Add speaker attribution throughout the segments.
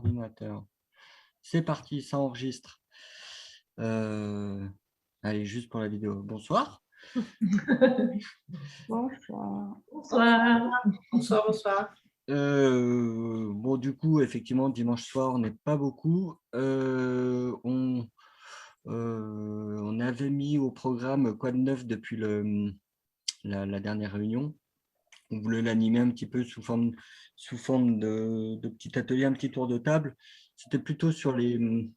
Speaker 1: ordinateur. C'est parti, ça enregistre. Allez, juste pour la vidéo. Bonsoir.
Speaker 2: Bonsoir.
Speaker 3: Bonsoir.
Speaker 2: Bonsoir, bonsoir.
Speaker 1: Bon, du coup, effectivement, dimanche soir, on n'est pas beaucoup. On avait mis au programme quoi de neuf depuis la dernière réunion. On voulait l'animer un petit peu sous forme de petit atelier, un petit tour de table. C'était plutôt sur les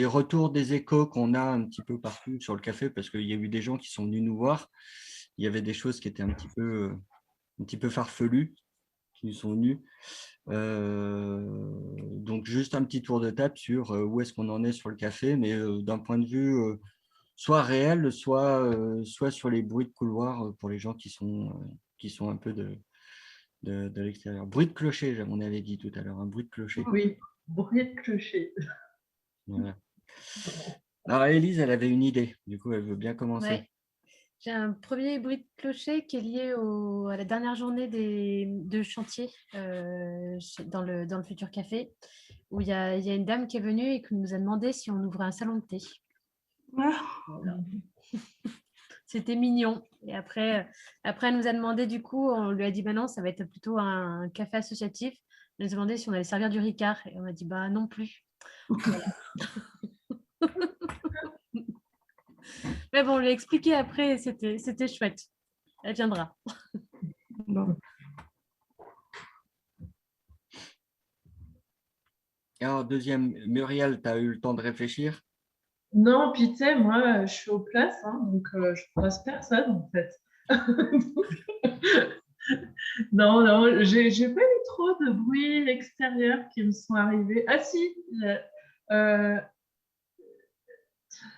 Speaker 1: retours des échos qu'on a un petit peu partout sur le café, parce qu'il y a eu des gens qui sont venus nous voir. Il y avait des choses qui étaient un petit peu farfelues qui nous sont venues. Donc, juste un petit tour de table sur où est-ce qu'on en est sur le café, mais d'un point de vue soit réel, soit sur les bruits de couloir pour les gens qui sont un peu de l'extérieur. Bruit de clocher, on avait dit tout à l'heure, un bruit de clocher.
Speaker 3: Oui, bruit de clocher.
Speaker 1: Voilà. Alors, Élise, elle avait une idée, du coup, elle veut bien commencer.
Speaker 4: Ouais. J'ai un premier bruit de clocher qui est lié à la dernière journée de chantier dans le futur café, où il y a une dame qui est venue et qui nous a demandé si on ouvrait un salon de thé. Voilà. C'était mignon. Et après, elle nous a demandé, du coup, on lui a dit, bah non, ça va être plutôt un café associatif. Elle nous a demandé si on allait servir du Ricard. Et on a dit, bah non plus. Voilà. Mais bon, on lui a expliqué après, c'était chouette. Elle viendra.
Speaker 2: Bon.
Speaker 1: Alors, deuxième, Muriel, tu as eu le temps de réfléchir?
Speaker 3: Non, puis tu sais, moi, je suis aux places, hein, donc je ne croise personne, en fait. Non, j'ai pas eu trop de bruits extérieurs qui me sont arrivés. Ah si, je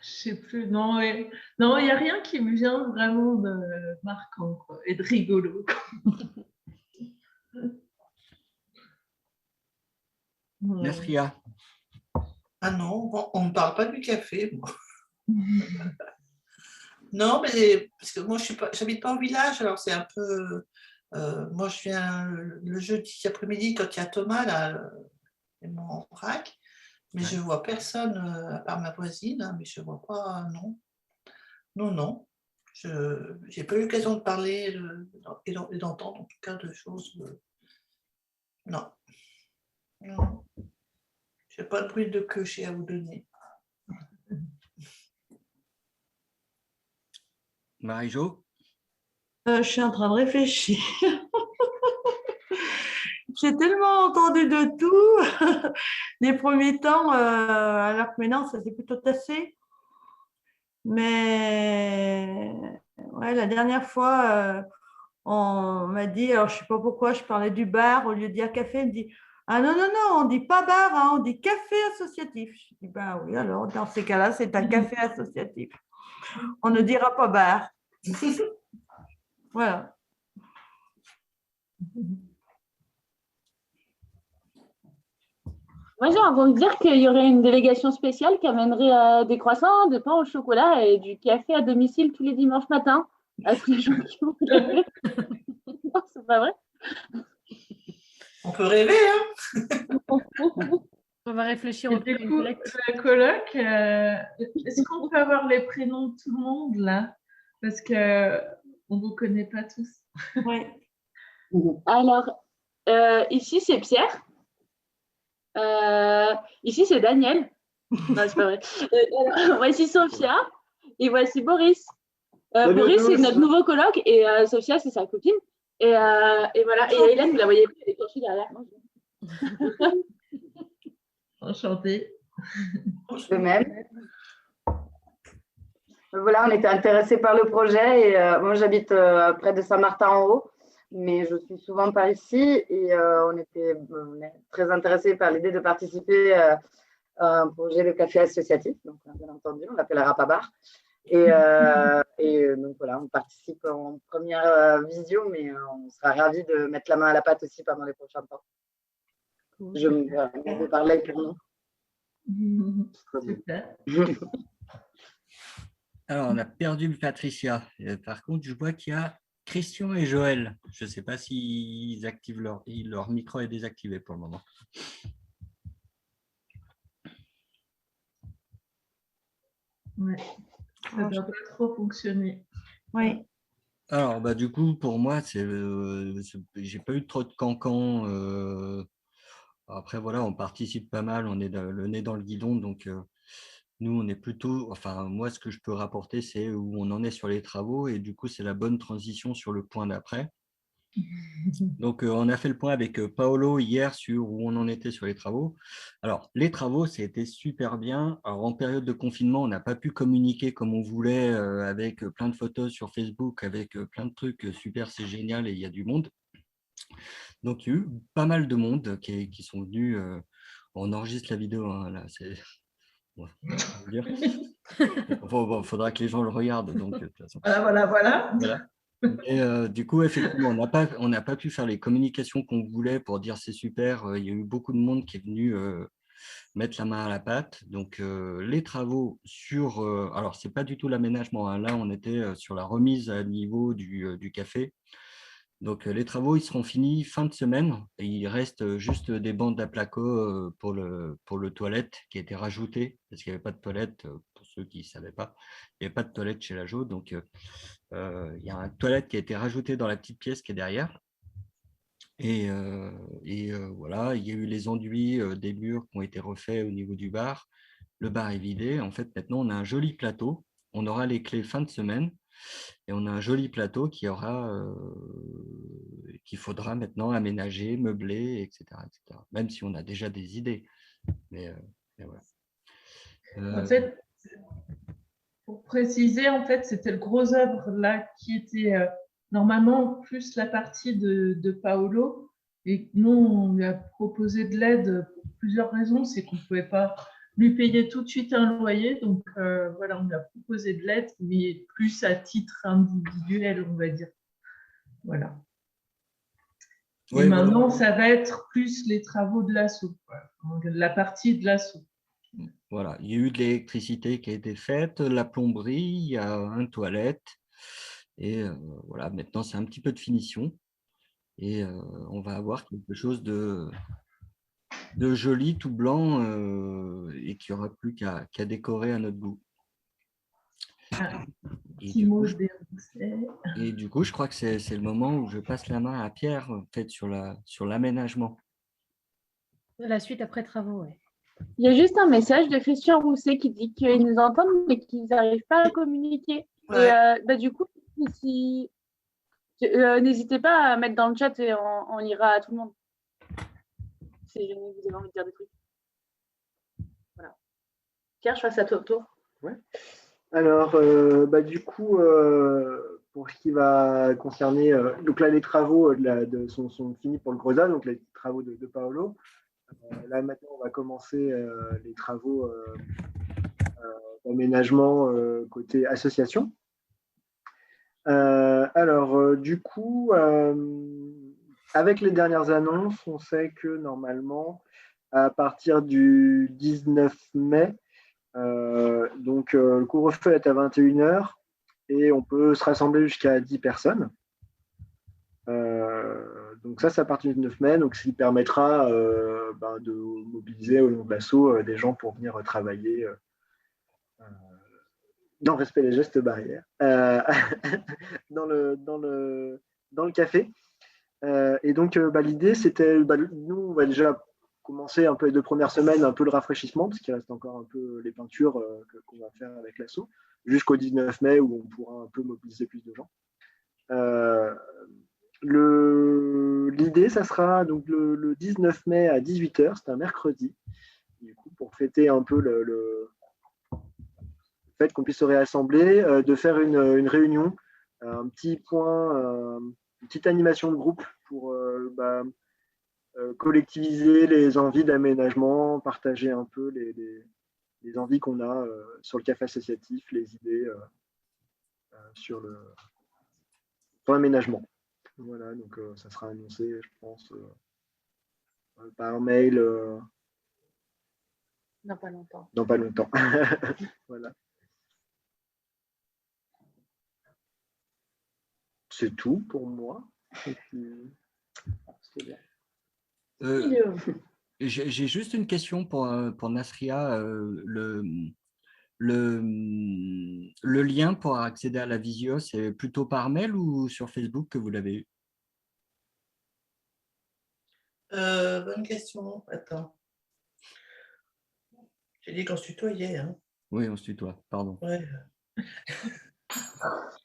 Speaker 3: sais plus, non, il n'y a rien qui me vient vraiment de marquant quoi, et de rigolo.
Speaker 1: Nastria.
Speaker 2: Ah non, on ne parle pas du café. Moi. Non, mais parce que moi, j'habite pas au village, alors c'est un peu. Moi, je viens le jeudi après-midi quand il y a Thomas, là, mon rack, mais je ne vois personne à part ma voisine, hein, mais je ne vois pas, non. Non. Je n'ai pas eu l'occasion de parler et d'entendre en tout cas de choses. Non. Je n'ai pas de bruit de clocher à vous donner.
Speaker 1: Marie-Jo.
Speaker 5: Je suis en train de réfléchir. J'ai tellement entendu de tout les premiers temps, alors que maintenant, ça s'est plutôt tassé. Mais ouais, la dernière fois, on m'a dit, alors je ne sais pas pourquoi, je parlais du bar, au lieu de dire café, on me dit, ah non, on ne dit pas bar, hein, on dit café associatif. Je dis, ben oui, alors dans ces cas-là, c'est un café associatif. On ne dira pas bar. Voilà.
Speaker 6: Moi, j'ai entendu dire qu'il y aurait une délégation spéciale qui amènerait des croissants, des pains au chocolat et du café à domicile tous les dimanches matins à tous les gens qui vont lever. Non, c'est pas vrai.
Speaker 2: On peut rêver, hein.
Speaker 4: On va réfléchir au
Speaker 3: du coup, la coloc, est-ce qu'on peut avoir les prénoms de tout le monde là? Parce qu'on ne vous connaît pas tous.
Speaker 5: Oui.
Speaker 6: Alors, ici, c'est Pierre. Ici, c'est Daniel. Non, c'est pas vrai. Voici Sophia et voici Boris. Boris, c'est notre nouveau coloc et Sophia, c'est sa copine. Et voilà. Et Hélène, vous la voyez plus, elle est cachée derrière.
Speaker 3: Enchantée.
Speaker 7: De même. Voilà, on était intéressés par le projet et moi j'habite près de Saint-Martin-en-Haut, mais je suis souvent par ici et on est très intéressés par l'idée de participer à un projet de café associatif, donc bien entendu, on l'appellera pas bar. Et donc voilà, on participe en première visio, mais on sera ravis de mettre la main à la pâte aussi pendant les prochains temps. Je vais parler pour nous.
Speaker 3: Super.
Speaker 1: Alors, on a perdu Patricia. Par contre, je vois qu'il y a Christian et Joël. Je ne sais pas s'ils activent leur micro est désactivé pour le moment.
Speaker 3: Ouais. Ça ne doit pas trop fonctionner.
Speaker 5: Oui.
Speaker 1: Alors, du coup, pour moi, j'ai pas eu trop de cancans. Après, voilà, on participe pas mal, on est le nez dans le guidon. Donc, nous, on est plutôt… Enfin, moi, ce que je peux rapporter, c'est où on en est sur les travaux. Et du coup, c'est la bonne transition sur le point d'après. Donc, on a fait le point avec Paolo hier sur où on en était sur les travaux. Alors, les travaux, c'était super bien. Alors, en période de confinement, on n'a pas pu communiquer comme on voulait avec plein de photos sur Facebook, avec plein de trucs super, c'est génial et il y a du monde. Donc, il y a eu pas mal de monde qui sont venus. On enregistre la vidéo, hein, là, c'est… Bon, on va dire. Bon, faudra que les gens le regardent. Donc, de toute façon.
Speaker 3: Voilà.
Speaker 1: Voilà. Et du coup, effectivement, on n'a pas pu faire les communications qu'on voulait pour dire c'est super. Il y a eu beaucoup de monde qui est venu mettre la main à la pâte. Donc, les travaux sur… alors, ce n'est pas du tout l'aménagement, hein. Là, on était sur la remise à niveau du café. Donc, les travaux, ils seront finis fin de semaine. Et il reste juste des bandes à placo pour le toilette qui a été rajouté parce qu'il n'y avait pas de toilette, pour ceux qui ne savaient pas. Il n'y avait pas de toilette chez la Jo. Donc, il y a un toilette qui a été rajouté dans la petite pièce qui est derrière. Et voilà, il y a eu les enduits des murs qui ont été refaits au niveau du bar. Le bar est vidé. En fait, maintenant, on a un joli plateau. On aura les clés fin de semaine. Et on a un joli plateau qu'il faudra maintenant aménager, meubler, etc., etc. Même si on a déjà des idées. Mais voilà.
Speaker 3: En fait, pour préciser, en fait, c'était le gros œuvre là qui était normalement plus la partie de Paolo. Et nous, on lui a proposé de l'aide pour plusieurs raisons. C'est qu'on ne pouvait pas lui payer tout de suite un loyer. Donc, voilà, on lui a proposé de l'aide, mais plus à titre individuel, on va dire. Voilà. Et
Speaker 1: Ouais,
Speaker 3: maintenant,
Speaker 1: voilà.
Speaker 3: ça va être plus les travaux de l'assaut, la partie de l'assaut.
Speaker 1: Voilà, il y a eu de l'électricité qui a été faite, la plomberie, il y a une toilette. Et voilà, maintenant, c'est un petit peu de finition. Et on va avoir quelque chose de joli, tout blanc, et qui n'y aura plus qu'à décorer à notre goût. Et du coup, je crois que c'est le moment où je passe la main à Pierre, en fait, sur l'aménagement.
Speaker 4: La suite après travaux, oui.
Speaker 6: Il y a juste un message de Christian Rousset qui dit qu'ils nous entendent mais qu'ils n'arrivent pas à communiquer.
Speaker 2: Ouais.
Speaker 6: Et du coup, n'hésitez pas à mettre dans le chat et on lira à tout le monde. Si jamais vous avez envie de dire des trucs. Voilà. Pierre, je crois que c'est à ton tour.
Speaker 8: Ouais. Alors, du coup, pour ce qui va concerner, donc là, les travaux sont finis pour le Grosa, donc les travaux de Paolo. Là, maintenant, on va commencer les travaux d'aménagement côté association. Du coup, avec les dernières annonces, on sait que normalement, à partir du 19 mai, le couvre-feu est à 21h et on peut se rassembler jusqu'à 10 personnes. Donc ça, c'est à partir du 9 mai, donc ce qui permettra de mobiliser au long de l'assaut des gens pour venir travailler dans le respect des gestes barrières dans le café. Et donc, l'idée, c'était, nous, on va déjà commencer un peu les 2 premières semaines, un peu le rafraîchissement, parce qu'il reste encore un peu les peintures qu'on va faire avec l'assaut, jusqu'au 19 mai, où on pourra un peu mobiliser plus de gens. L'idée, ça sera donc le 19 mai à 18h, c'est un mercredi, du coup, pour fêter un peu le fait qu'on puisse se réassembler, de faire une réunion, un petit point, une petite animation de groupe pour collectiviser les envies d'aménagement, partager un peu les envies qu'on a sur le café associatif, les idées sur l'aménagement. Voilà, donc ça sera annoncé, je pense, par mail
Speaker 6: Dans pas longtemps.
Speaker 8: dans pas longtemps. Voilà. C'est tout pour moi. Et puis, c'est bien.
Speaker 1: J'ai juste une question pour Nasria. Le lien pour accéder à la visio, c'est plutôt par mail ou sur Facebook que vous l'avez eu?
Speaker 2: Bonne question. Attends. J'ai dit qu'on se tutoyait. Hein.
Speaker 1: Oui, on se tutoie, pardon.
Speaker 2: Ouais.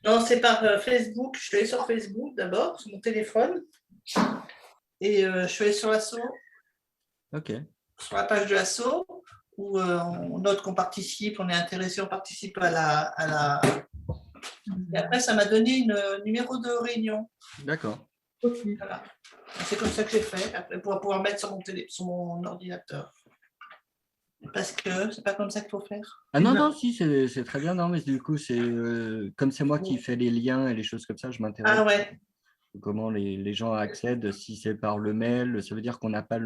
Speaker 2: Non, c'est par Facebook. Je suis allée sur Facebook d'abord, sur mon téléphone. Et je suis allée sur l'asso,
Speaker 1: Ok.
Speaker 2: sur la page de l'asso, où on note qu'on participe, on est intéressé, on participe à la... Et après, ça m'a donné un numéro de réunion.
Speaker 1: D'accord.
Speaker 2: Voilà. C'est comme ça que j'ai fait, après, pour pouvoir mettre sur mon ordinateur. Parce que c'est pas comme ça qu'il faut faire.
Speaker 1: Ah non, non, si, c'est très bien. Non, mais du coup, comme c'est moi qui fais les liens et les choses comme ça, je m'intéresse.
Speaker 2: Ah ouais.
Speaker 1: Comment les gens accèdent, si c'est par le mail, ça veut dire qu'on n'a pas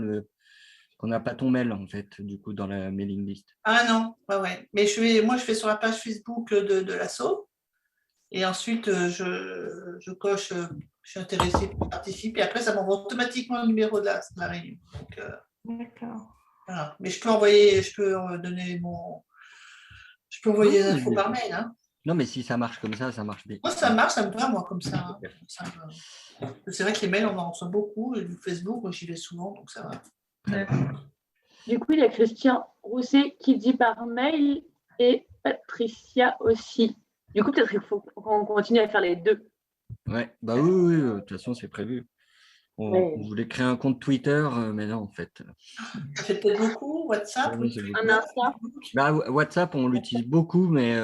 Speaker 1: ton mail, en fait, du coup, dans la mailing list.
Speaker 2: Ah non, ouais. Mais moi, je fais sur la page Facebook de l'asso. Et ensuite, je coche, je suis intéressée pour participer. Et après, ça m'envoie automatiquement le numéro de la réunion. Donc,
Speaker 5: D'accord.
Speaker 2: voilà. Mais je peux envoyer les infos par mail. Hein.
Speaker 1: Non, mais si ça marche comme ça marche bien.
Speaker 2: Moi, ça marche, ça me va, moi, comme ça. C'est vrai que les mails, on en reçoit beaucoup. Et du Facebook, moi, j'y vais souvent, donc ça va.
Speaker 6: Du coup, il y a Christian Rousset qui dit par mail et Patricia aussi. Du coup, peut-être qu'il faut qu'on continue à faire les deux.
Speaker 1: Ouais, bah oui, de toute façon, c'est prévu. On voulait créer un compte Twitter, mais non, en fait.
Speaker 2: Ça fait peut-être beaucoup, WhatsApp.
Speaker 1: Oui,
Speaker 6: Un Insta.
Speaker 1: Bah, WhatsApp, on l'utilise beaucoup, mais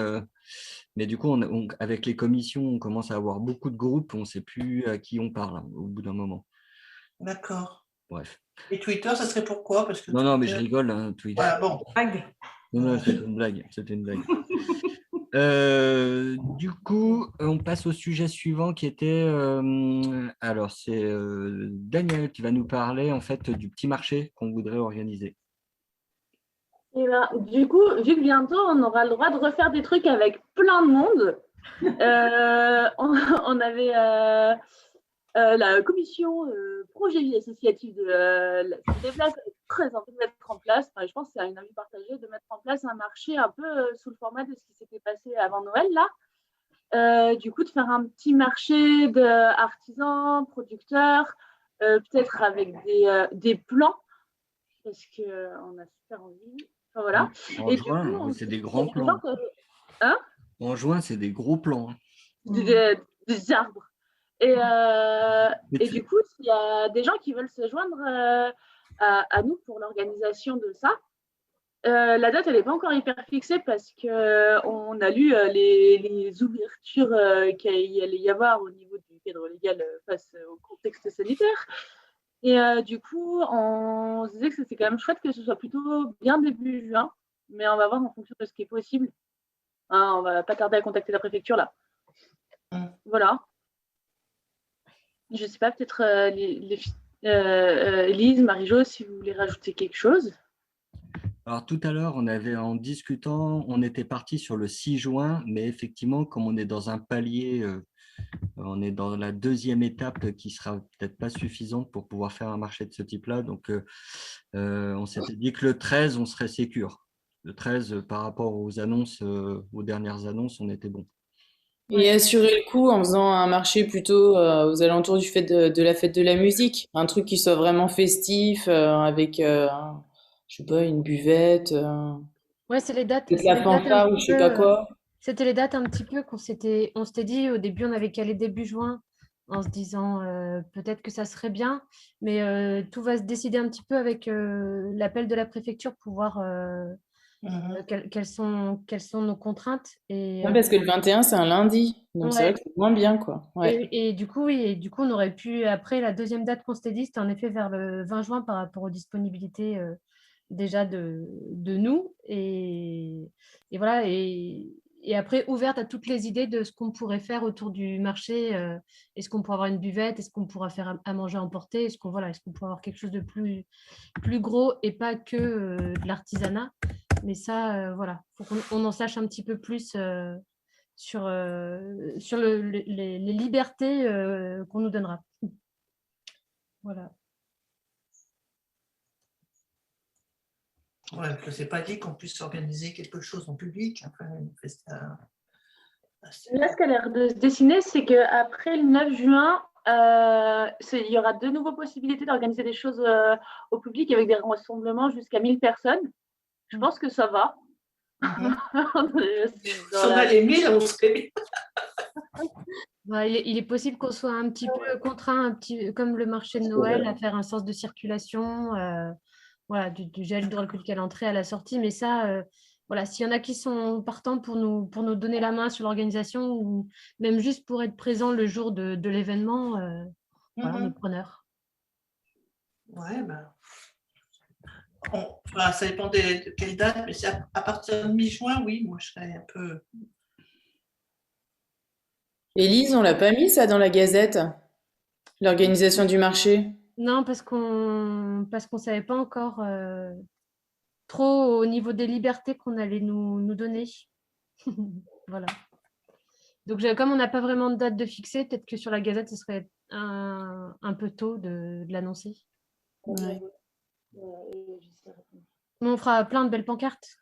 Speaker 1: du coup, avec les commissions, on commence à avoir beaucoup de groupes, on ne sait plus à qui on parle au bout d'un moment.
Speaker 2: D'accord.
Speaker 1: Bref.
Speaker 2: Et Twitter, ça serait pourquoi? Parce que
Speaker 1: Non, mais je rigole, hein, Twitter.
Speaker 2: Voilà, bon.
Speaker 1: Non, c'était une blague. C'était une blague. Du coup, on passe au sujet suivant qui était, alors c'est Daniel qui va nous parler en fait du petit marché qu'on voudrait organiser.
Speaker 6: Et ben, du coup, vu que bientôt on aura le droit de refaire des trucs avec plein de monde, on avait la commission projet vie associative de la Cité des Places très envie de mettre en place, je pense que c'est une envie partagée, de mettre en place un marché un peu sous le format de ce qui s'était passé avant Noël là. Du coup, de faire un petit marché d'artisans, producteurs, peut-être avec des plans, parce qu'on a super envie. Enfin, voilà.
Speaker 1: En juin, c'est des grands plans. En juin, c'est des gros plans.
Speaker 6: Des arbres. Et du coup, s'il y a des gens qui veulent se joindre à nous pour l'organisation de ça, la date, elle n'est pas encore hyper fixée parce qu'on a lu les ouvertures qu'il allait y avoir au niveau du cadre légal face au contexte sanitaire. Et du coup, on se disait que c'était quand même chouette que ce soit plutôt bien début juin, mais on va voir en fonction de ce qui est possible. Hein, on va pas tarder à contacter la préfecture là. Voilà. Je sais pas, peut-être Elise, Marie-Jo, si vous voulez rajouter quelque chose.
Speaker 1: Alors tout à l'heure, en discutant, on était parti sur le 6 juin, mais effectivement, comme on est dans un palier, on est dans la deuxième étape qui sera peut-être pas suffisante pour pouvoir faire un marché de ce type-là. Donc, on s'était dit que le 13, on serait sécure. Le 13, par rapport aux annonces, aux dernières annonces, on était bon.
Speaker 9: Et assurer le coup en faisant un marché plutôt aux alentours du fait de la fête de la musique. Un truc qui soit vraiment festif, avec, je sais pas, une buvette,
Speaker 4: Ouais, c'est les dates.
Speaker 9: peut-être la fanfare ou je sais pas quoi.
Speaker 4: C'était les dates un petit peu on s'était dit au début, on avait calé début juin en se disant peut-être que ça serait bien, mais tout va se décider un petit peu avec l'appel de la préfecture pour voir quelles sont nos contraintes. Et,
Speaker 9: Ouais, parce que le 21, c'est un lundi, donc c'est vrai que c'est moins bien, quoi. Ouais.
Speaker 4: et du coup, on aurait pu, après la deuxième date qu'on s'était dit, c'était en effet vers le 20 juin par rapport aux disponibilités déjà de nous. Et voilà, et après, ouverte à toutes les idées de ce qu'on pourrait faire autour du marché. Est-ce qu'on pourra avoir une buvette? Est-ce qu'on pourra faire à manger emporter? Est-ce qu'on pourra avoir quelque chose de plus gros et pas que de l'artisanat? Mais ça, voilà, il faut qu'on en sache un petit peu plus sur les libertés qu'on nous donnera. Voilà.
Speaker 2: Ouais, que c'est pas dit qu'on puisse organiser quelque chose en public. Enfin,
Speaker 6: là, ce qui a l'air de se dessiner, c'est qu'après le 9 juin, il y aura de nouveau possibilités d'organiser des choses au public avec des rassemblements jusqu'à 1000 personnes. Je pense que ça va.
Speaker 2: Si on a les 1000, on serait.
Speaker 4: Il est possible qu'on soit un petit peu contraint, comme le marché de Noël, à faire un sens de circulation, voilà, du gel hydroalcoolique à l'entrée, à la sortie. Mais ça, voilà, s'il y en a qui sont partants pour nous donner la main sur l'organisation, ou même juste pour être présent le jour de l'événement, voilà, on est preneurs.
Speaker 2: Ouais, ben. Enfin, ça dépend de quelle date, mais c'est à partir de mi-juin, oui, moi je serais un peu.
Speaker 9: Élise, on l'a pas mis ça dans la Gazette, l'organisation du marché.
Speaker 4: Non, parce qu'on savait pas encore trop au niveau des libertés qu'on allait nous donner. Voilà. Donc, comme on n'a pas vraiment de date de fixer, peut-être que sur la Gazette, ce serait un peu tôt de l'annoncer.
Speaker 5: Ouais.
Speaker 4: Mais on fera plein de belles pancartes.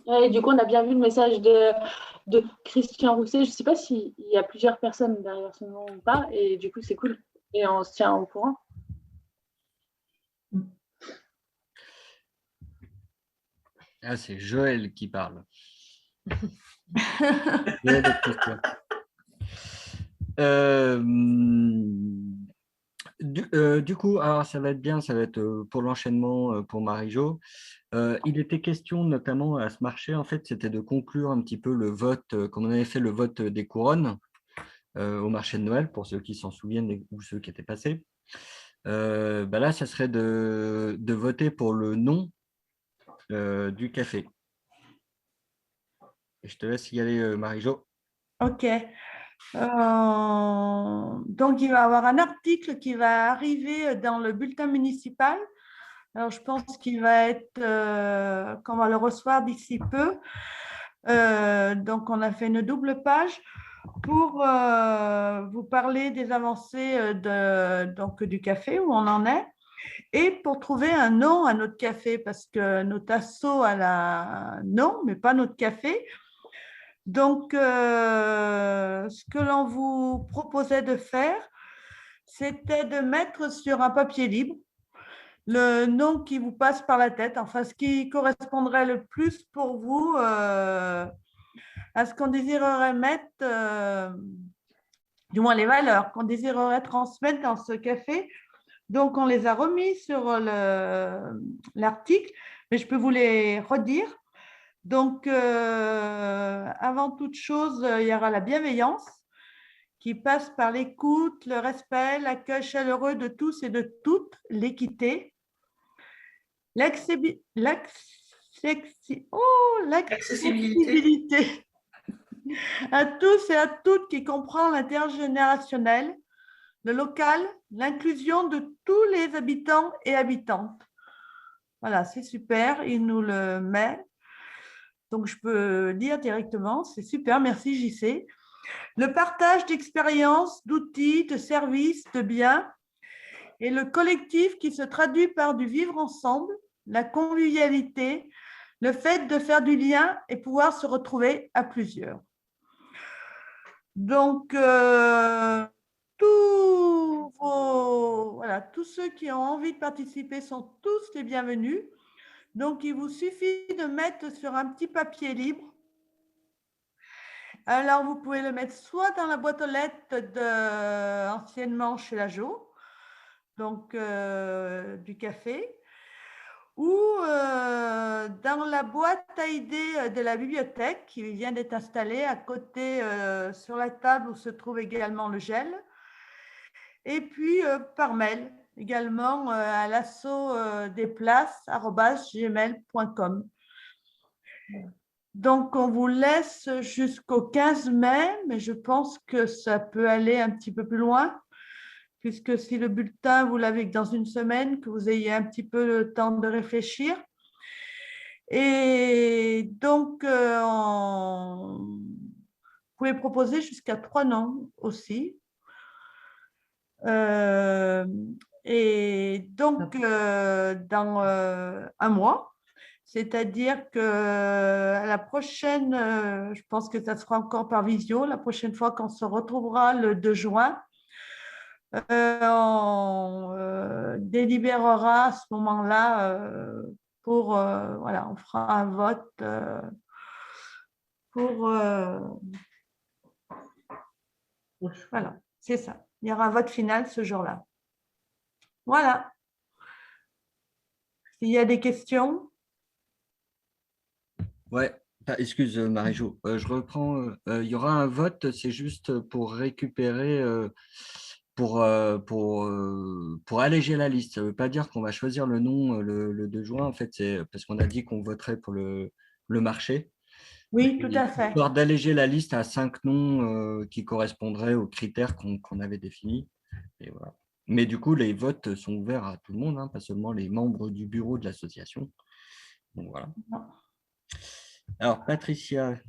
Speaker 6: Ouais, et du coup, on a bien vu le message de Christian Rousset. Je ne sais pas s'il y a plusieurs personnes derrière son nom ou pas. Et du coup, c'est cool. Et on se tient au courant.
Speaker 1: Ah, c'est Joël qui parle. Du coup, alors ça va être bien, ça va être pour l'enchaînement pour Marie-Jo. Il était question notamment à ce marché, en fait, c'était de conclure un petit peu le vote, comme on avait fait le vote des couronnes au marché de Noël, pour ceux qui s'en souviennent ou ceux qui étaient passés. Là, ça serait de voter pour le nom du café. Et je te laisse y aller, Marie-Jo.
Speaker 5: Ok. Donc, il va y avoir un article qui va arriver dans le bulletin municipal. Alors, je pense qu'il va être, qu'on va le recevoir d'ici peu. Donc, on a fait une double page pour vous parler des avancées donc, du café, où on en est, et pour trouver un nom à notre café, parce que notre asso a un nom, mais pas notre café. Donc, ce que l'on vous proposait de faire, c'était de mettre sur un papier libre le nom qui vous passe par la tête, enfin ce qui correspondrait le plus pour vous à ce qu'on désirerait mettre, du moins les valeurs qu'on désirerait transmettre dans ce café. Donc, on les a remis sur l'article, mais je peux vous les redire. Donc, avant toute chose, il y aura la bienveillance qui passe par l'écoute, le respect, l'accueil chaleureux de tous et de toutes, l'équité, l'accessibilité à tous et à toutes qui comprend l'intergénérationnel, le local, l'inclusion de tous les habitants et habitantes. Voilà, c'est super, il nous le met. Donc, je peux lire directement, c'est super, merci JC. Le partage d'expériences, d'outils, de services, de biens et le collectif qui se traduit par du vivre ensemble, la convivialité, le fait de faire du lien et pouvoir se retrouver à plusieurs. Donc, tous ceux qui ont envie de participer sont tous les bienvenus. Donc, il vous suffit de mettre sur un petit papier libre. Alors, vous pouvez le mettre soit dans la boîte aux lettres anciennement chez la Jo, donc du café, ou dans la boîte à idées de la bibliothèque qui vient d'être installée à côté sur la table où se trouve également le gel, et puis par mail également à l'asso-des-places@gmail.com. Donc, on vous laisse jusqu'au 15 mai, mais je pense que ça peut aller un petit peu plus loin, puisque si le bulletin, vous l'avez que dans une semaine, que vous ayez un petit peu le temps de réfléchir. Et donc, on pouvait proposer jusqu'à 3 noms aussi. Et donc, dans un mois, c'est-à-dire que la prochaine, je pense que ça sera encore par visio, la prochaine fois qu'on se retrouvera le 2 juin, on délibérera à ce moment-là pour, voilà, on fera un vote pour, voilà, c'est ça. Il y aura un vote final ce jour-là. Voilà. S'il y a des questions.
Speaker 1: Ouais, excuse Marie-Jo, je reprends. Il y aura un vote, c'est juste pour récupérer, pour alléger la liste. Ça ne veut pas dire qu'on va choisir le nom le 2 juin. En fait, c'est parce qu'on a dit qu'on voterait pour le marché.
Speaker 5: Oui, tout à fait.
Speaker 1: Histoire d'alléger la liste à 5 noms qui correspondraient aux critères qu'on avait définis. Et voilà. Mais du coup, les votes sont ouverts à tout le monde, hein, pas seulement les membres du bureau de l'association. Donc voilà. Alors, Patricia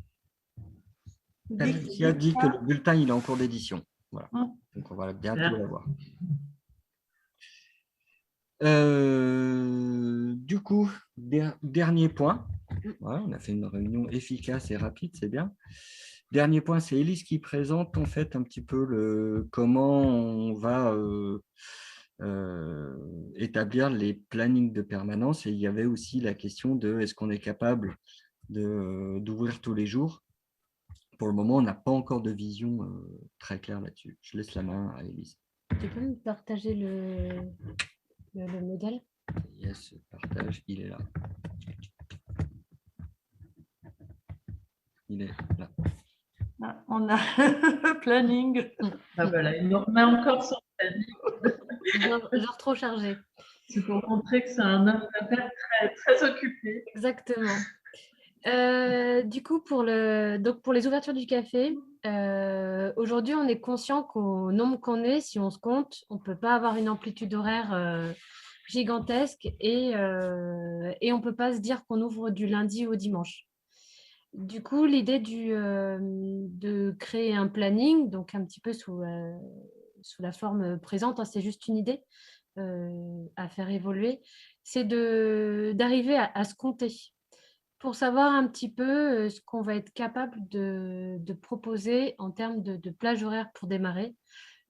Speaker 1: dit que le bulletin il est en cours d'édition. Voilà. Donc, on va bientôt l'avoir. Du coup, dernier point. Voilà, on a fait une réunion efficace et rapide, c'est bien. Dernier point, c'est Élise qui présente en fait un petit peu comment on va établir les plannings de permanence. Et il y avait aussi la question de est-ce qu'on est capable d'ouvrir tous les jours. Pour le moment, on n'a pas encore de vision très claire là-dessus. Je laisse la main à Élise.
Speaker 4: Tu peux me partager le modèle?
Speaker 1: Yes, partage, il est là. Il est là.
Speaker 5: On a le planning.
Speaker 3: Ah voilà, il nous remet encore son planning.
Speaker 4: Genre trop chargé.
Speaker 3: C'est pour montrer que c'est un homme d'affaires très, très occupé.
Speaker 4: Exactement. Du coup, pour les ouvertures du café, aujourd'hui, on est conscient qu'au nombre qu'on est, si on se compte, on ne peut pas avoir une amplitude horaire gigantesque et on ne peut pas se dire qu'on ouvre du lundi au dimanche. Du coup, l'idée de créer un planning, donc un petit peu sous la forme présente, hein, c'est juste une idée à faire évoluer, c'est d'arriver à se compter pour savoir un petit peu ce qu'on va être capable de proposer en termes de plage horaire pour démarrer.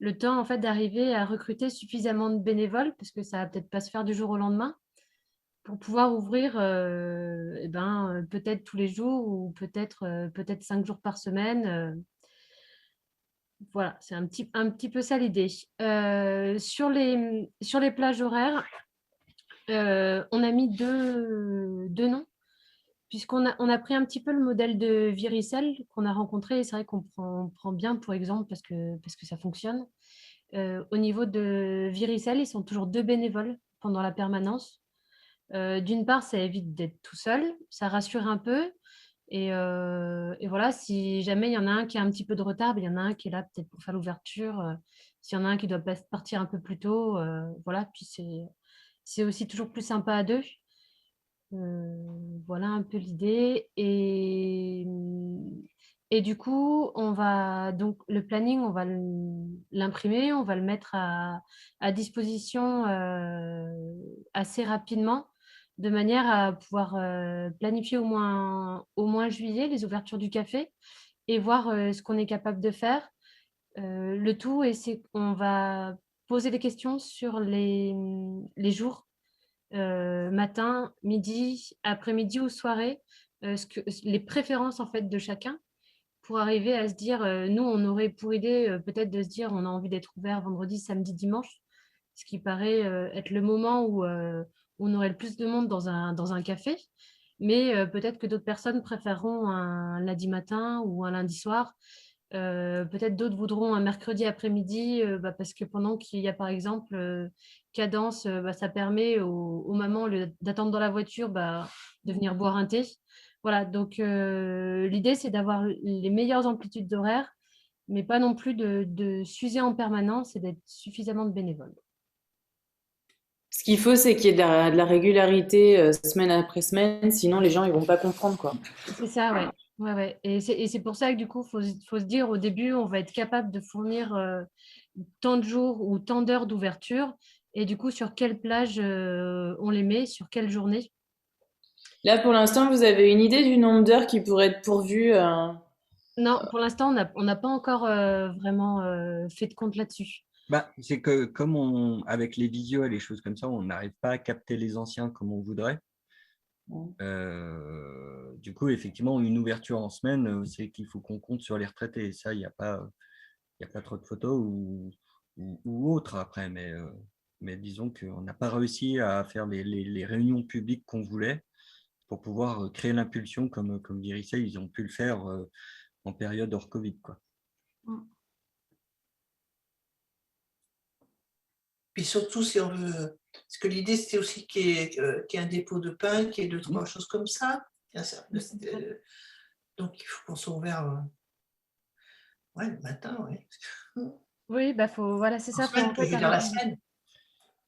Speaker 4: Le temps, en fait, d'arriver à recruter suffisamment de bénévoles, parce que ça ne va peut-être pas se faire du jour au lendemain, pour pouvoir ouvrir peut-être tous les jours ou peut-être 5 jours par semaine. Voilà, c'est un petit peu ça l'idée. Sur les plages horaires, on a mis deux noms, puisqu'on a pris un petit peu le modèle de Viricel qu'on a rencontré, et c'est vrai qu'on prend bien pour exemple parce que ça fonctionne. Au niveau de Viricel, ils sont toujours 2 bénévoles pendant la permanence. D'une part, ça évite d'être tout seul, ça rassure un peu. Et voilà, si jamais il y en a un qui a un petit peu de retard, il y en a un qui est là peut-être pour faire l'ouverture. S'il y en a un qui doit partir un peu plus tôt, voilà. Puis c'est aussi toujours plus sympa à 2. Voilà un peu l'idée. Et du coup, le planning, on va l'imprimer, on va le mettre à disposition assez rapidement, de manière à pouvoir planifier au moins juillet les ouvertures du café et voir ce qu'on est capable de faire. Le tout, c'est qu'on va poser des questions sur les jours, matin, midi, après-midi ou soirée, les préférences en fait de chacun, pour arriver à se dire, nous on aurait pour idée peut-être de se dire on a envie d'être ouvert vendredi, samedi, dimanche, ce qui paraît être le moment où on aurait le plus de monde dans un café, mais peut-être que d'autres personnes préféreront un lundi matin ou un lundi soir. Peut-être d'autres voudront un mercredi après-midi parce que pendant qu'il y a par exemple cadence, ça permet aux mamans d'attendre dans la voiture de venir boire un thé. Voilà, donc l'idée c'est d'avoir les meilleures amplitudes d'horaire, mais pas non plus de s'user en permanence et d'être suffisamment de bénévoles.
Speaker 9: Ce qu'il faut, c'est qu'il y ait de la régularité semaine après semaine, sinon les gens ils vont pas comprendre quoi.
Speaker 4: C'est ça, ouais. Ouais, ouais. Et c'est pour ça que du coup, faut se dire au début, on va être capable de fournir tant de jours ou tant d'heures d'ouverture. Et du coup, sur quelle plage on les met, sur quelle journée.
Speaker 9: Là, pour l'instant, vous avez une idée du nombre d'heures qui pourraient être pourvues
Speaker 4: Non, pour l'instant, on n'a pas encore vraiment fait de compte là-dessus.
Speaker 1: Bah, c'est que comme avec les visios et les choses comme ça, on n'arrive pas à capter les anciens comme on voudrait. Du coup, effectivement, une ouverture en semaine, c'est qu'il faut qu'on compte sur les retraités. Et ça, il n'y a pas trop de photos ou autres après. Mais disons qu'on n'a pas réussi à faire les réunions publiques qu'on voulait pour pouvoir créer l'impulsion comme dirait ils ont pu le faire en période hors Covid, quoi.
Speaker 2: Puis surtout, si on veut. Parce que l'idée, c'était aussi qu'il y ait un dépôt de pain, qu'il y ait 2-3 choses comme ça. Donc, il faut qu'on soit ouvert le matin. Ouais.
Speaker 4: Oui, bah voilà, c'est ça.
Speaker 2: Semaine, je veux dire la semaine.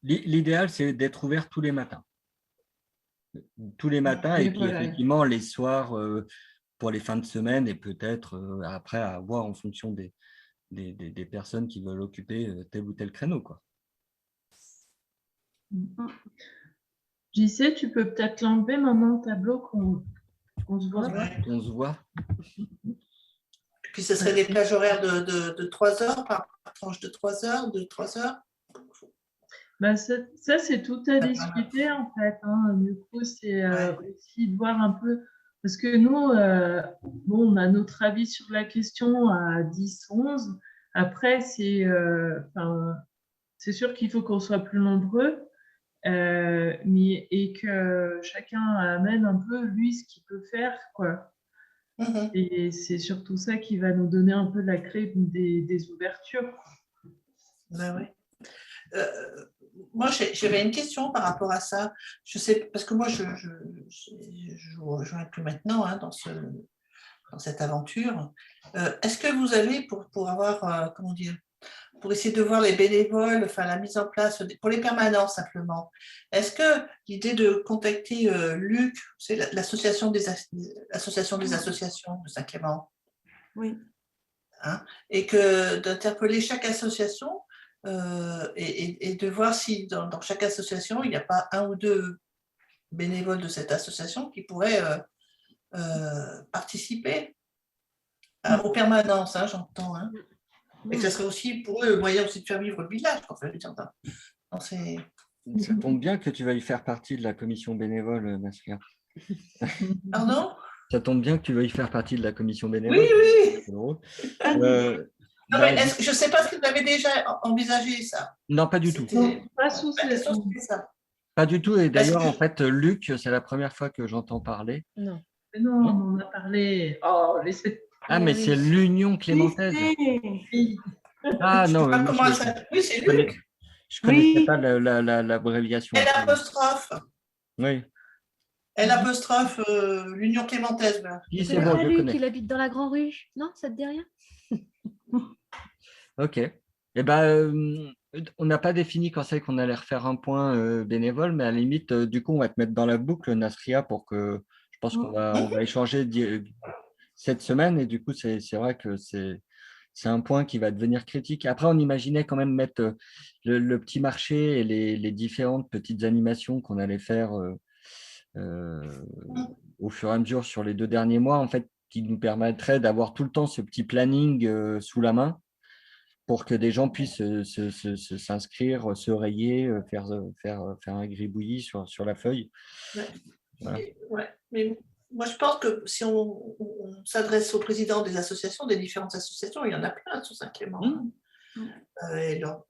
Speaker 1: L'idéal, c'est d'être ouvert tous les matins. Tous les matins, et puis effectivement, les soirs pour les fins de semaine, et peut-être après à voir en fonction des personnes qui veulent occuper tel ou tel créneau, quoi.
Speaker 3: JC, tu peux peut-être l'enlever maintenant, le tableau qu'on se voit.
Speaker 1: On se voit.
Speaker 2: Puis ce serait des plages horaires de 3 heures, par tranche de 3 heures, de 3 heures.
Speaker 3: Bah, ça, c'est tout à discuter en fait. Hein. Du coup, c'est aussi de voir un peu. Parce que nous, on a notre avis sur la question à 10, 11. Après, c'est sûr qu'il faut qu'on soit plus nombreux. Et que chacun amène un peu lui ce qu'il peut faire, quoi. Et c'est surtout ça qui va nous donner un peu la clé des ouvertures.
Speaker 2: Ben oui. Moi, j'avais une question par rapport à ça. Je sais, parce que moi, je joue plus maintenant dans cette aventure. Est-ce que vous avez, pour avoir, comment dire, pour essayer de voir les bénévoles, enfin la mise en place, pour les permanences simplement. Est-ce que l'idée de contacter Luc, c'est l'association des associations de Saint-Clément,
Speaker 5: oui,
Speaker 2: et que d'interpeller chaque association et de voir si dans chaque association, il n'y a pas 1 ou 2 bénévoles de cette association qui pourraient participer aux permanences, j'entends. Et que ce serait aussi pour eux le moyen aussi de faire vivre le village.
Speaker 1: Ça tombe bien que tu veuilles faire partie de la commission bénévole, Nasria.
Speaker 2: Pardon ?
Speaker 1: Ça tombe bien que tu veuilles faire partie de la commission bénévole.
Speaker 2: Oui.
Speaker 1: Non,
Speaker 2: mais je ne sais pas si vous avez déjà envisagé ça.
Speaker 1: Non, pas du tout.
Speaker 3: Pas sous
Speaker 2: ça.
Speaker 1: Pas du tout. Et d'ailleurs, en fait, Luc, c'est la première fois que j'entends parler.
Speaker 3: Non, on en a parlé. Oh, laissez.
Speaker 1: Ah, mais c'est l'Union clémentaise.
Speaker 3: Oui.
Speaker 1: Ah non, mais
Speaker 2: comment ça... Oui, c'est Luc.
Speaker 1: Je ne connaissais pas l'abréviation.
Speaker 2: L''.
Speaker 1: Oui.
Speaker 2: L'', l'Union clémentaise.
Speaker 1: Oui, c'est bon, je
Speaker 4: Luc,
Speaker 1: connais.
Speaker 4: il habite dans la Grand Rue. Non, ça te dit rien?
Speaker 1: Ok. Eh ben, on n'a pas défini quand c'est qu'on allait refaire un point bénévole, mais à la limite, du coup, on va te mettre dans la boucle, Nasria, pour que je pense qu'on va échanger cette semaine. Et du coup, c'est vrai que c'est un point qui va devenir critique. Après, on imaginait quand même mettre le petit marché et les différentes petites animations qu'on allait faire au fur et à mesure sur les 2 derniers mois, en fait, qui nous permettrait d'avoir tout le temps ce petit planning sous la main pour que des gens puissent s'inscrire, se rayer, faire un gribouillis sur la feuille.
Speaker 2: Voilà. Mais moi, je pense que si on s'adresse au président des associations, des différentes associations, il y en a plein sur Saint-Clément. Et leur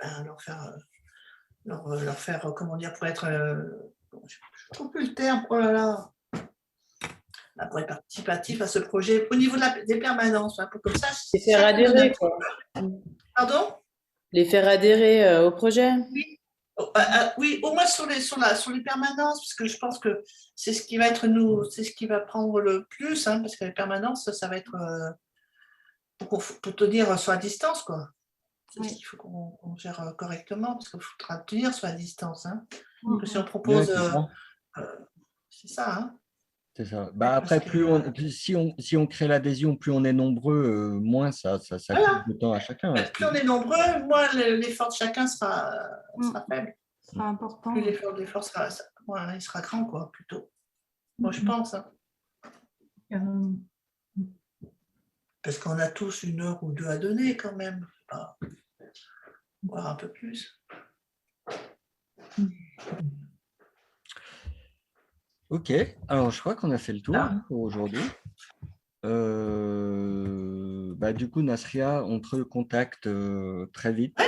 Speaker 2: faire, comment dire, pour être... je ne trouve plus le terme, oh là là, pour être participatif à ce projet, au niveau des permanences, un peu comme ça.
Speaker 9: Les faire adhérer, quoi.
Speaker 2: Pardon ?
Speaker 9: Les faire adhérer au projet.
Speaker 2: Oui. Oui, au moins sur les permanences, parce que je pense que c'est ce qui va être c'est ce qui va prendre le plus, parce que les permanences, ça va être pour te dire soit à distance, quoi. C'est ce qu'il faut qu'on gère correctement, parce qu'il faudra tenir sur la distance. Hein.
Speaker 5: Mm.
Speaker 2: Que si on propose,
Speaker 1: Ouais, c'est ça.
Speaker 2: c'est ça. Hein.
Speaker 1: C'est ça. Bah,
Speaker 2: Parce
Speaker 1: après,
Speaker 2: que,
Speaker 1: si on crée l'adhésion, plus on est nombreux, moins ça
Speaker 2: voilà.
Speaker 1: coûte de temps à chacun.
Speaker 2: Plus on est nombreux, moins l'effort de chacun sera faible.
Speaker 5: C'est important.
Speaker 2: Plus l'effort sera, il sera grand, quoi, plutôt. Moi, je pense. Hein. Parce qu'on a tous 1 heure ou 2 à donner, quand même. Enfin, voire un peu plus.
Speaker 1: Ok, alors je crois qu'on a fait le tour pour aujourd'hui. Du coup, Nasria, on te recontacte très vite.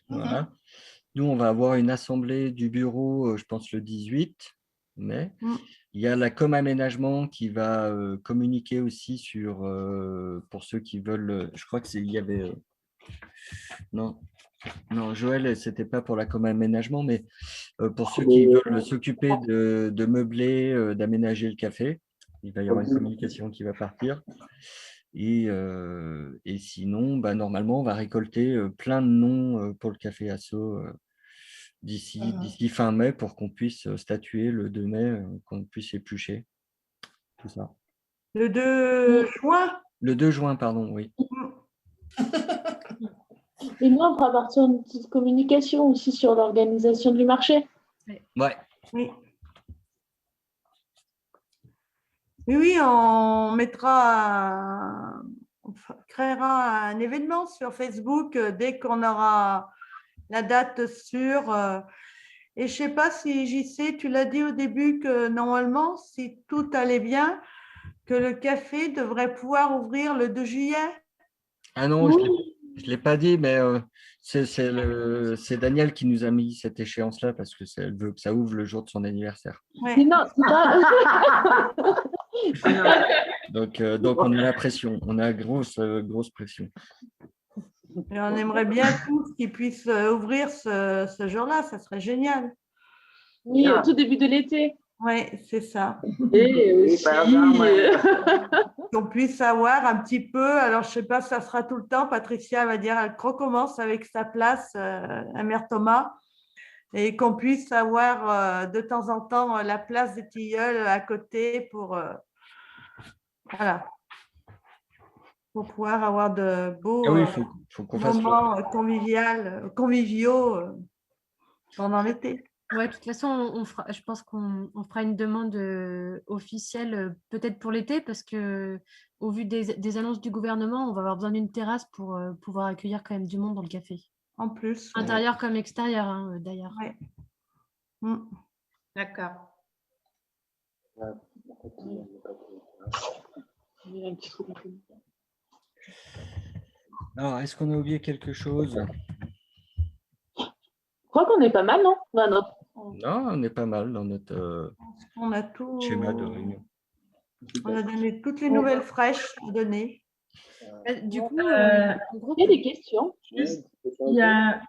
Speaker 1: Voilà. Nous, on va avoir une assemblée du bureau, je pense, le 18 mai. Il y a la com aménagement qui va communiquer aussi sur, pour ceux qui veulent, je crois qu'il y avait… non, Joël, ce n'était pas pour la com aménagement, mais pour ceux qui veulent s'occuper de meubler, d'aménager le café. Il va y avoir une communication qui va partir. Et sinon, normalement, on va récolter plein de noms pour le café Asso d'ici fin mai pour qu'on puisse statuer le 2 mai, qu'on puisse éplucher tout ça.
Speaker 5: Le 2 juin.
Speaker 1: Le 2 juin, pardon, oui.
Speaker 6: Et nous, on fera partir une petite communication aussi sur l'organisation du marché.
Speaker 1: Ouais.
Speaker 5: Oui. Oui, on créera un événement sur Facebook dès qu'on aura la date sûre. Et je ne sais pas si JC, tu l'as dit au début que normalement, si tout allait bien, que le café devrait pouvoir ouvrir le 2 juillet.
Speaker 1: Ah non, je ne l'ai pas dit, mais c'est Daniel qui nous a mis cette échéance-là parce qu'elle veut que ça ouvre le jour de son anniversaire.
Speaker 5: Ouais.
Speaker 6: Mais non, c'est pas…
Speaker 1: Donc, on a la pression, on a grosse pression.
Speaker 5: Et on aimerait bien tous qu'ils puissent ouvrir ce jour-là, ça serait génial.
Speaker 6: Oui, au tout début de l'été.
Speaker 5: Oui, c'est ça.
Speaker 6: Et aussi…
Speaker 5: Qu'on puisse avoir un petit peu, alors je ne sais pas si ça sera tout le temps, Patricia va dire, elle recommence avec sa place, à Mère Thomas, et qu'on puisse avoir de temps en temps la place des Tilleuls à côté pour pouvoir avoir de beaux
Speaker 1: faut qu'on fasse
Speaker 5: moments conviviaux pendant l'été.
Speaker 4: Ouais, de toute façon, je pense qu'on fera une demande officielle peut-être pour l'été parce que au vu des annonces du gouvernement, on va avoir besoin d'une terrasse pour pouvoir accueillir quand même du monde dans le café.
Speaker 5: En plus.
Speaker 4: Intérieur comme extérieur, hein, d'ailleurs.
Speaker 5: Ouais.
Speaker 3: D'accord.
Speaker 1: Alors, est-ce qu'on a oublié quelque chose?
Speaker 6: Je crois qu'on est pas mal, non?
Speaker 1: Non, on est pas mal dans notre
Speaker 5: on a tout
Speaker 1: schéma de réunion.
Speaker 5: On a donné toutes les nouvelles fraîches à donner.
Speaker 4: Du coup,
Speaker 6: il y a des questions.
Speaker 3: Il y a…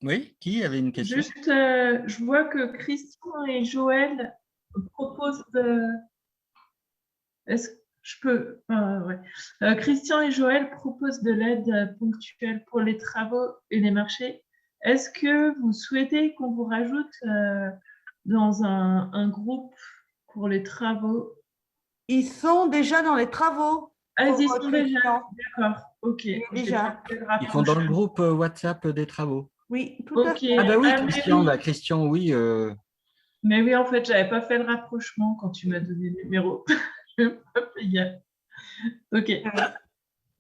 Speaker 1: Oui, qui avait une question?
Speaker 3: Juste, je vois que Christian et Joël proposent de… Est-ce que je peux… Christian et Joël proposent de l'aide ponctuelle pour les travaux et les marchés. Est-ce que vous souhaitez qu'on vous rajoute dans un groupe pour les travaux?
Speaker 5: Ils sont déjà dans les travaux.
Speaker 3: Ah, ils y sont déjà. D'accord, ok.
Speaker 5: Déjà.
Speaker 1: Ils sont dans le groupe WhatsApp des travaux.
Speaker 5: Oui, tout à fait.
Speaker 1: Ah bah oui,
Speaker 3: Christian,
Speaker 1: oui. Christian, oui.
Speaker 3: Mais oui, en fait, je n'avais pas fait le rapprochement quand tu m'as donné le numéro. Je n'ai pas fait gaffe. Ok.
Speaker 5: Il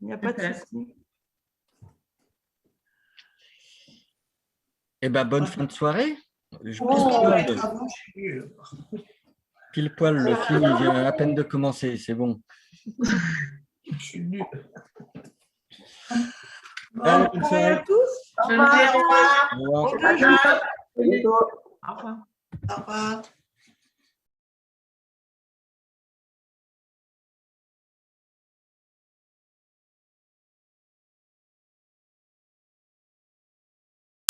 Speaker 5: n'y a pas de souci.
Speaker 1: Eh bien, bonne fin de soirée. Pile poil, le film il vient à peine de commencer, c'est bon.
Speaker 2: Je suis nul.
Speaker 5: Bonne soirée à tous.
Speaker 3: Au revoir.
Speaker 5: Au revoir.
Speaker 3: Au revoir.
Speaker 2: Au revoir.